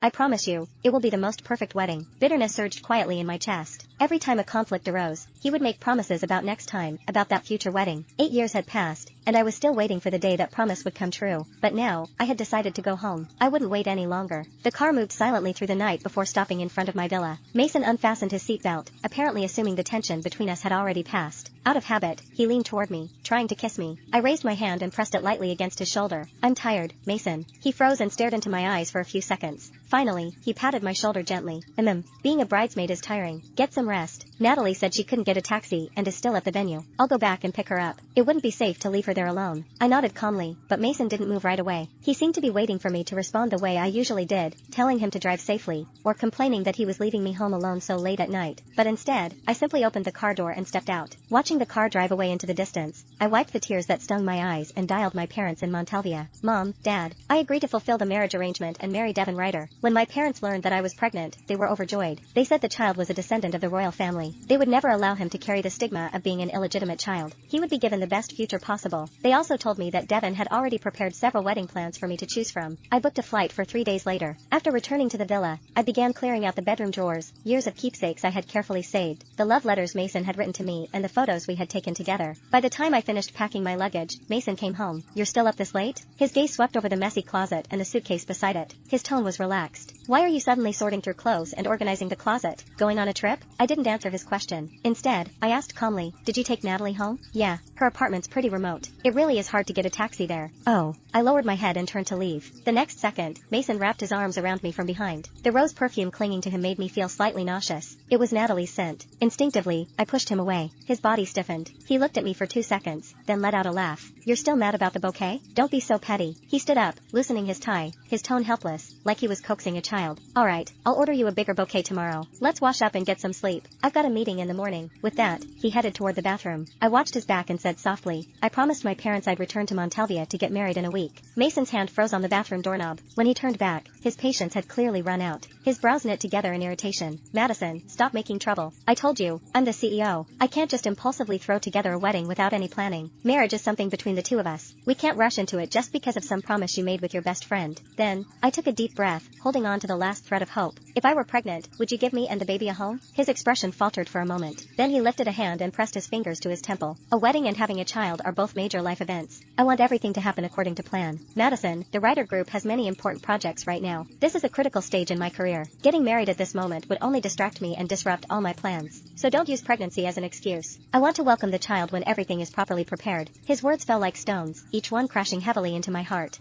I promise you, it will be the most perfect wedding. Bitterness surged quietly in my chest. Every time a conflict arose, he would make promises about next time, about that future wedding. 8 years had passed, and I was still waiting for the day that promise would come true. But now, I had decided to go home. I wouldn't wait any longer. The car moved silently through the night before stopping in front of my villa. Mason unfastened his seatbelt, apparently assuming the tension between us had already passed. Out of habit, he leaned toward me, trying to kiss me. I raised my hand and pressed it lightly against his shoulder. I'm tired, Mason. He froze and stared into my eyes for a few seconds. Finally, he patted my shoulder gently. Being a bridesmaid is tiring. Get some rest. Natalie said she couldn't get a taxi and is still at the venue. I'll go back and pick her up. It wouldn't be safe to leave her there alone. I nodded calmly, but Mason didn't move right away. He seemed to be waiting for me to respond the way I usually did, telling him to drive safely, or complaining that he was leaving me home alone so late at night. But instead, I simply opened the car door and stepped out. Watching the car drive away into the distance, I wiped the tears that stung my eyes and dialed my parents in Montalvia. Mom, Dad, I agreed to fulfill the marriage arrangement and marry Devin Ryder. When my parents learned that I was pregnant, they were overjoyed. They said the child was a descendant of the royal family. They would never allow him to carry the stigma of being an illegitimate child. He would be given the best future possible. They also told me that Devin had already prepared several wedding plans for me to choose from. I booked a flight for 3 days later. After returning to the villa, I began clearing out the bedroom drawers, years of keepsakes I had carefully saved, the love letters Mason had written to me and the photos we had taken together. By the time I finished packing my luggage, Mason came home. You're still up this late? His gaze swept over the messy closet and the suitcase beside it. His tone was relaxed. Why are you suddenly sorting through clothes and organizing the closet? Going on a trip? I didn't answer his question. Instead, I asked calmly, did you take Natalie home? Yeah, her apartment's pretty remote. It really is hard to get a taxi there. Oh. I lowered my head and turned to leave. The next second, Mason wrapped his arms around me from behind. The rose perfume clinging to him made me feel slightly nauseous. It was Natalie's scent. Instinctively, I pushed him away. His body stiffened. He looked at me for 2 seconds, then let out a laugh. You're still mad about the bouquet? Don't be so petty. He stood up, loosening his tie, his tone helpless, like he was coaxing a child. Alright, I'll order you a bigger bouquet tomorrow. Let's wash up and get some sleep. I've got a meeting in the morning. With that, he headed toward the bathroom. I watched his back and said softly, I promised my parents I'd return to Montalvia to get married in a week. Mason's hand froze on the bathroom doorknob. When he turned back, his patience had clearly run out. His brows knit together in irritation. Madison, stop making trouble. I told you, I'm the CEO. I can't just impulsively throw together a wedding without any planning. Marriage is something between the two of us. We can't rush into it just because of some promise you made with your best friend. Then, I took a deep breath, holding on to the last thread of hope. If I were pregnant, would you give me and the baby a home? His expression faltered for a moment. Then he lifted a hand and pressed his fingers to his temple. A wedding and having a child are both major life events. I want everything to happen according to plan. Madison, the Ryder Group has many important projects right now. This is a critical stage in my career. Getting married at this moment would only distract me and disrupt all my plans. So don't use pregnancy as an excuse. I want to welcome the child when everything is properly prepared. His words fell like stones, each one crashing heavily into my heart.